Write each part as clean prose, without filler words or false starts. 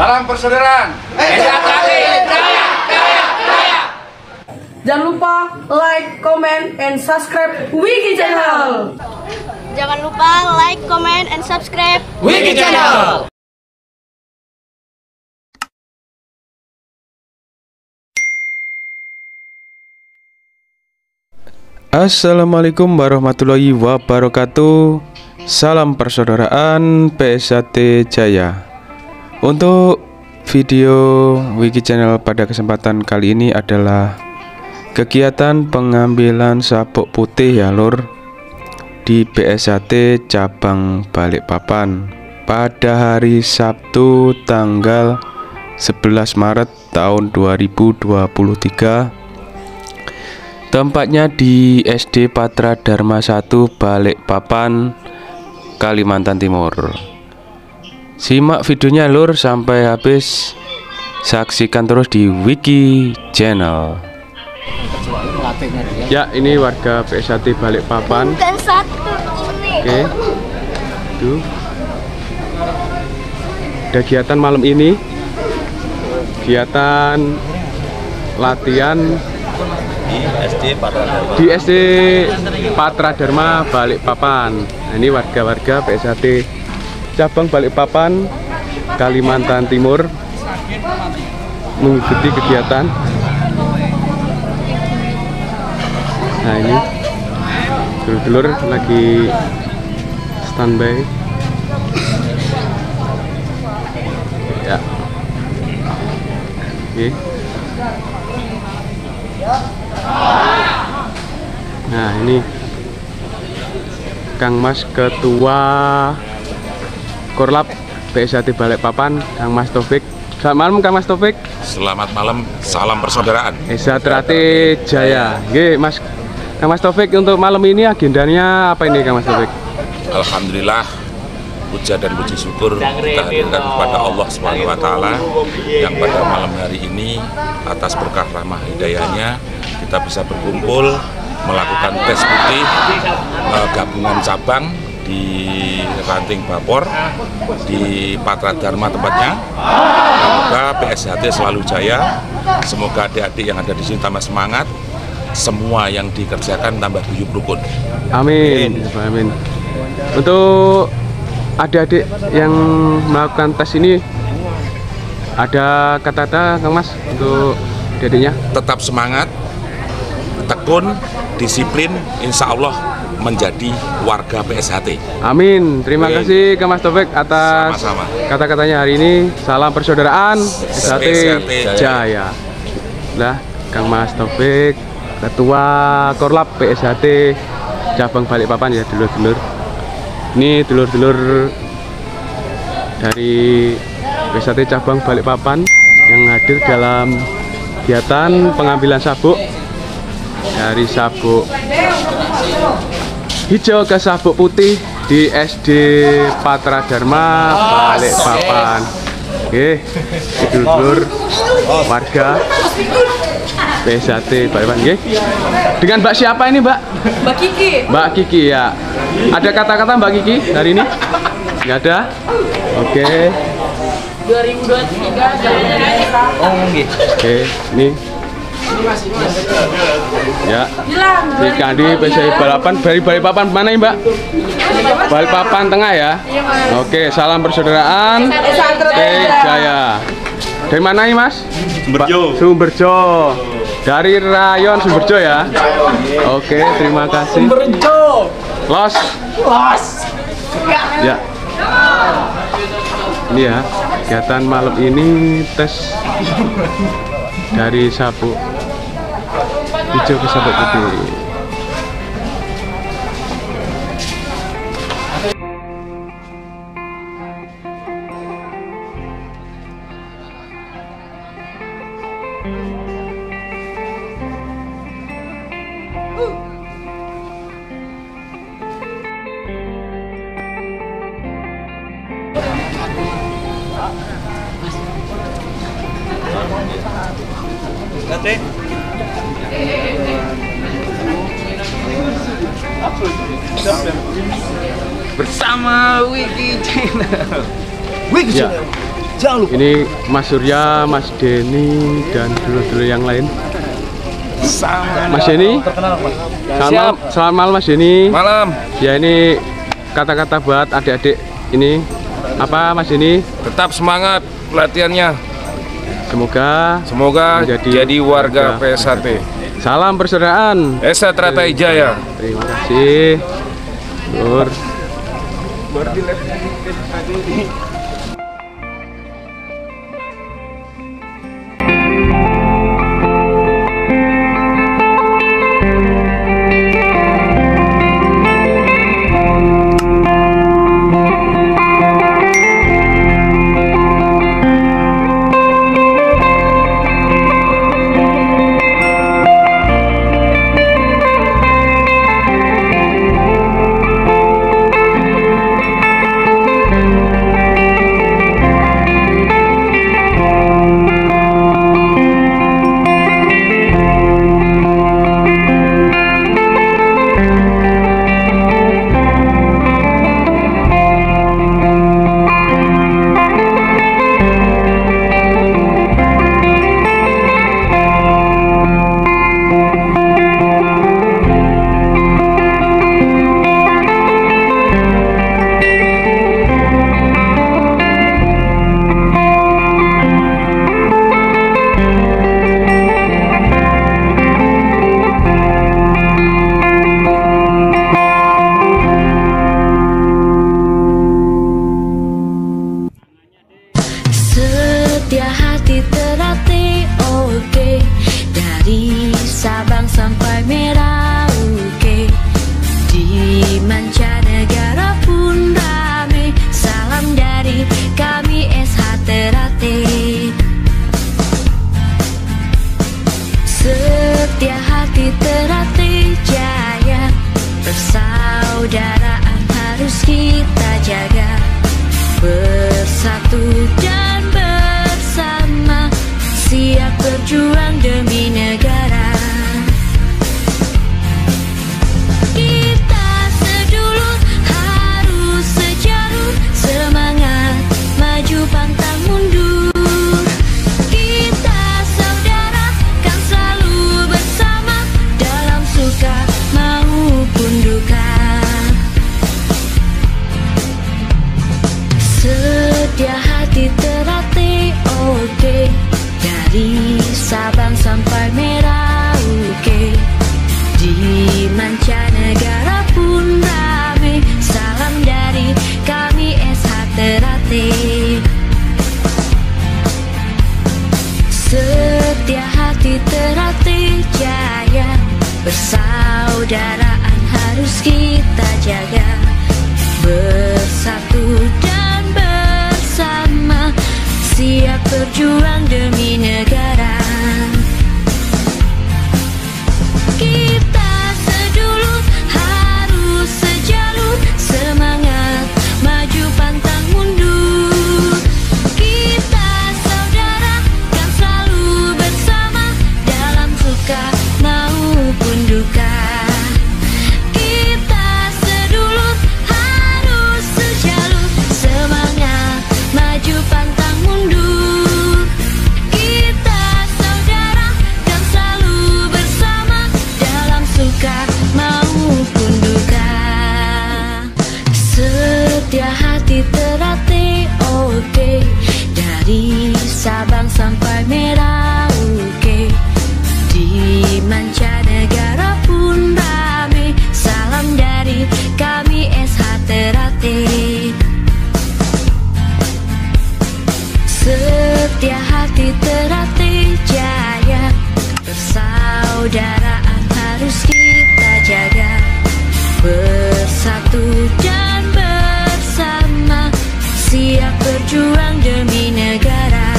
Salam persaudaraan. Jangan lupa like, comment, and subscribe Wiki Channel. Jangan lupa like, comment, and subscribe Wiki Channel. Assalamualaikum warahmatullahi wabarakatuh. Salam persaudaraan PSAT Jaya. Untuk video Wiki Channel pada kesempatan kali ini adalah kegiatan pengambilan sabuk putih ya lur di PSAT cabang Balikpapan pada hari Sabtu tanggal 11 Maret tahun 2023. Tempatnya di SD Patra Dharma 1 Balikpapan, Kalimantan Timur. Simak videonya lur sampai habis. Saksikan terus di Wiki Channel. Ya, ini warga PSAT Balikpapan. Bukan satu ini. Oke. Tuh. Ada kegiatan malam ini. Kegiatan latihan di SD Patra Dharma Balikpapan. Nah, ini warga-warga PSAT cabang Balikpapan, Kalimantan Timur mengikuti kegiatan. Nah, ini dulur-dulur lagi standby. Ya. Oke. Nah, ini Kang Mas Ketua Korlap PSAT Balikpapan, Kang Mas Taufik. Selamat malam Kang Mas Taufik. Selamat malam, salam persaudaraan. PSAT Jaya. Oke, Mas Kang Mas Taufik, untuk malam ini agendanya apa ini Kang Mas Taufik? Alhamdulillah, puja dan puji syukur kita hadirkan kepada Allah SWT yang pada malam hari ini atas berkah rahmah hidayahnya kita bisa berkumpul melakukan tes putih gabungan cabang di Ranting Bapor di Patra Dharma tempatnya. Semoga PSAT selalu jaya, semoga adik-adik yang ada di sini tambah semangat, semua yang dikerjakan tambah guyup rukun. Amin. Amin. Untuk adik-adik yang melakukan tes ini, ada kata-kata Kang Mas untuk adik-adiknya? Tetap semangat, tekun, disiplin, insya Allah menjadi warga PSAT. Amin. Terima kasih Kang Mas Taufik atas kata-katanya hari ini. Salam persaudaraan PSAT Jaya. Nah, Kang Mas Taufik, Ketua Korlap PSAT cabang Balikpapan ya dulur-dulur. Ini dulur-dulur dari PSAT cabang Balikpapan yang hadir dalam kegiatan pengambilan sabuk dari sabuk hijau ke sabuk putih di SD Patra Dharma Balikpapan. Oke, dulur-dulur warga PSAT Balikpapan. Oke. Dengan Mbak siapa ini, Mbak? Mbak Kiki. Mbak Kiki ya. Ada kata-kata Mbak Kiki hari ini? Nggak ada? Oke. 2023 Oh, gitu. Oke, ini. Ya. Si Kandi PSAT Balikpapan dari Balikpapan mana ya, Mbak? Balikpapan Tengah ya. Oke, salam persaudaraan. Jaya. Dari mana nih, Mas? Sumberjo. Sumberjo. Dari rayon Sumberjo ya. Oke, terima kasih. Sumberjo. Los. Ya. Ini ya, kegiatan malam ini tes dari sabuk hijau ke sabuk putih. Bersama Wiki Channel. Wiki Channel. Ini Mas Surya, Mas Denny, dan dulur-dulur yang lain. Mas Denny, selamat malam Mas Denny. Malam. Ya, ini kata-kata buat adik-adik ini apa Mas Denny? Tetap semangat latihannya. Semoga jadi warga PSHT. Salam persaudaraan. Esa Teratai Jaya. Terima kasih. Lur. Setia hati terlatih, oke. Dari Sabang sampai Merauke, di mancanegara pun rame. Salam dari kami SH Teratai. Setia hati Teratai Jaya, persaudaraan harus kita jaga. Bersatu dan bersama, siap berjuang demi negara. Kita sedulur harus sejarum, semangat maju pantang mundur. Kita saudara kan selalu bersama, dalam suka maupun duka. Setia hati Teratai, oke. Dari Sabang sampai Merauke, di mancanegara pun rame. Salam dari kami SH Teratai. Setia hati Teratai Jaya, persaudaraan harus kita jaga. Bersatu dan bersama, siap berjuang demi negara. Kita sedulur harus sejalur, semangat maju pantang mundur. Kita saudara kan selalu bersama, dalam suka maupun duka. Kita sedulur harus sejalur, semangat maju pantang mundur. Kita saudara kan selalu bersama, dalam suka maupun duka. Setia hati Teratai, oke. Dari Sabang sampai Merauke, di mancanegara pun rame. Salam dari kami SH Teratai. Setia hati Teratai Jaya, persaudaraan harus kita jaga. Bersatu dan bersama, siap berjuang demi negara.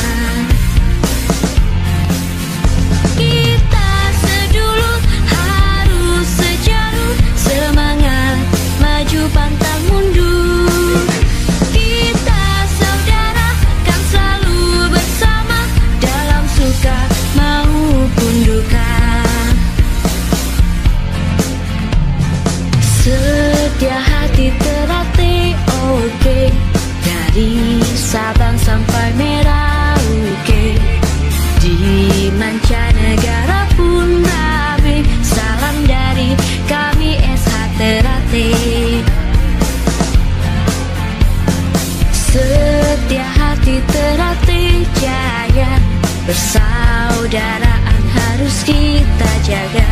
Persaudaraan harus kita jaga,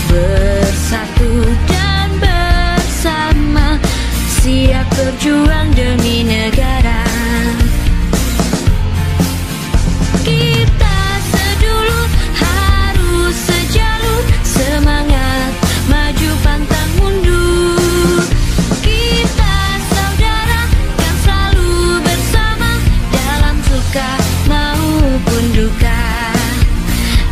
bersatu dan bersama, siap berjuang demi negara. Kita sedulur harus sejalur, semangat maju pantang mundur. Kita saudara kan selalu bersama, dalam suka maupun duka.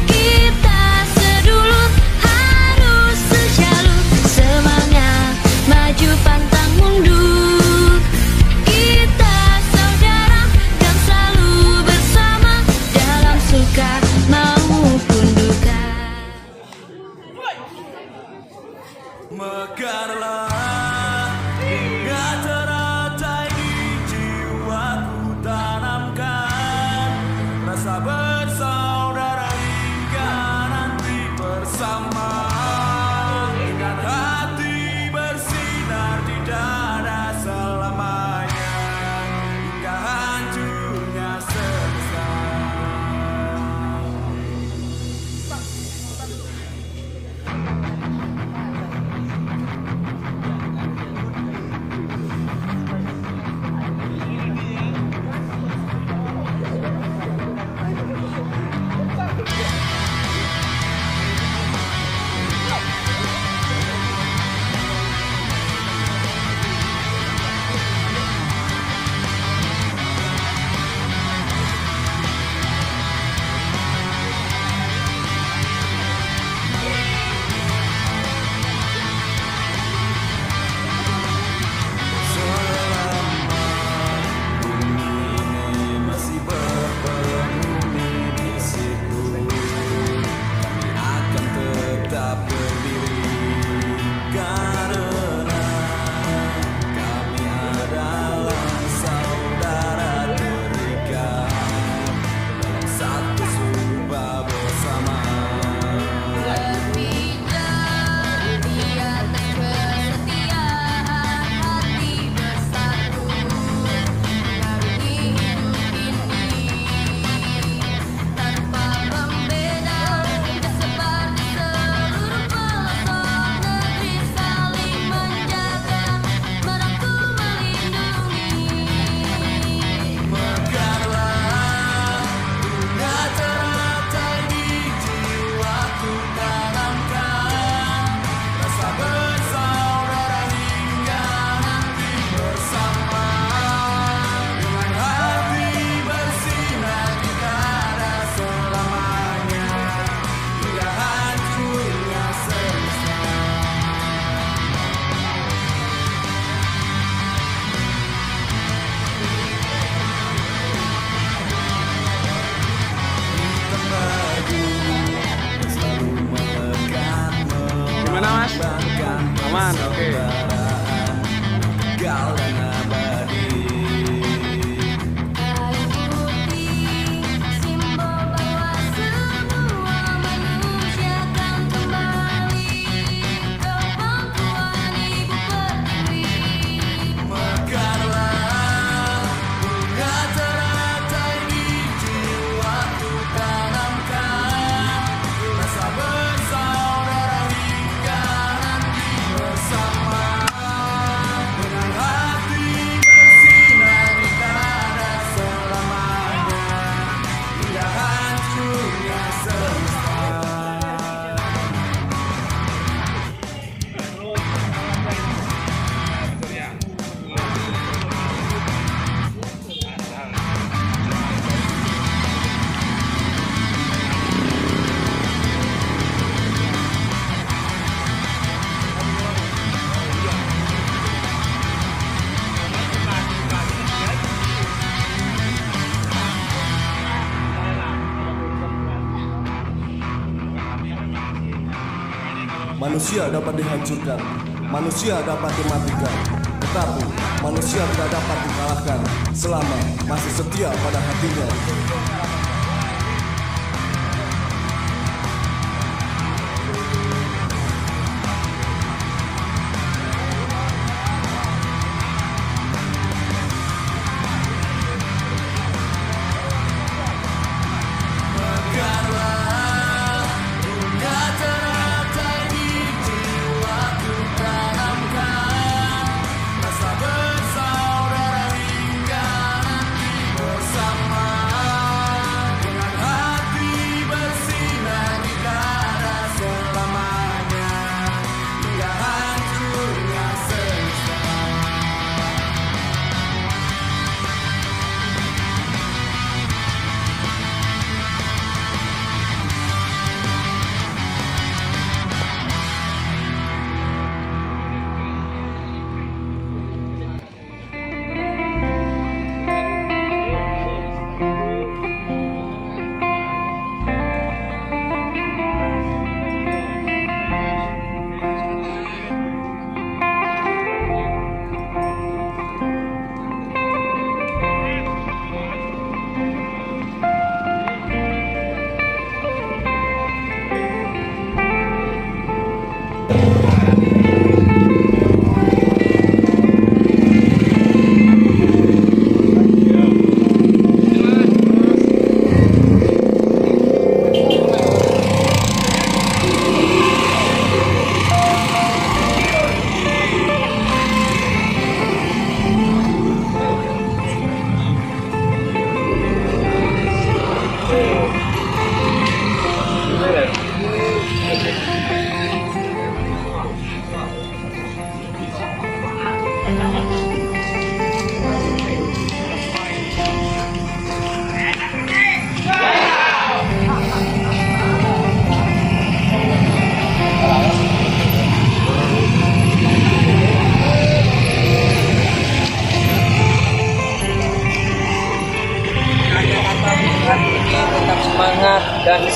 Kita sedulur harus sejalur, semangat maju pantang mundur. Kita saudara kan selalu bersama, dalam suka maupun duka. Mekarlah bunga teratai di jiwaku, tanamkan rasa bersaudara hingga nanti bersama, dengan hati bersinar di dada selamanya, hingga hancurnya semesta. Gimana Mas? Aman, oke. Manusia dapat dihancurkan, manusia dapat dimatikan, tetapi manusia tidak dapat dikalahkan selama masih setia pada hatinya.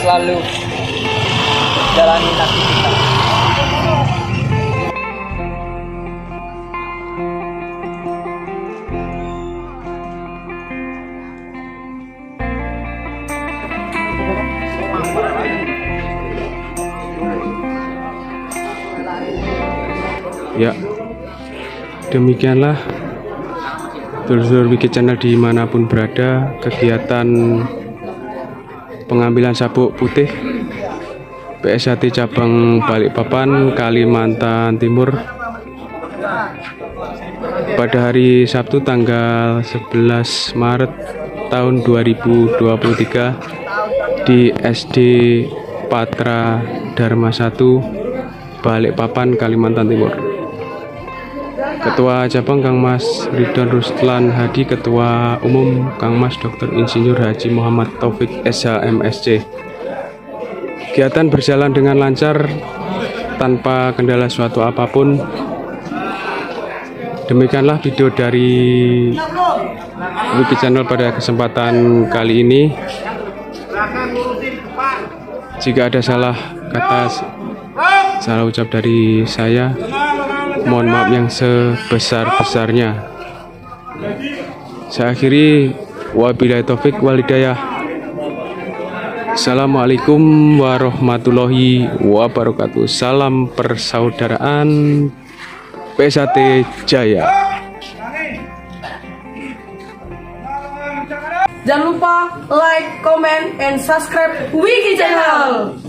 selalu jalani aktivitas. Ya, demikianlah dulur-dulur Wiki Channel dimanapun berada, kegiatan pengambilan sabuk putih PSHT cabang Balikpapan, Kalimantan Timur pada hari Sabtu tanggal 11 Maret tahun 2023 di SD Patra Dharma 1 Balikpapan, Kalimantan Timur. Ketua Cabang Kang Mas Ridwan Ruslan Hadi, Ketua Umum Kang Mas Dr. Insinyur Haji Muhammad Taufik SH MSc. Kegiatan berjalan dengan lancar tanpa kendala suatu apapun. Demikianlah video dari Wiki Channel pada kesempatan kali ini. Jika ada salah kata, salah ucap dari saya, mohon maaf yang sebesar-besarnya. Saya akhiri, wabillahi taufik wal hidayah. Assalamualaikum warahmatullahi wabarakatuh. Salam persaudaraan PSHT Jaya. Jangan lupa like, comment, and subscribe Wiki Channel.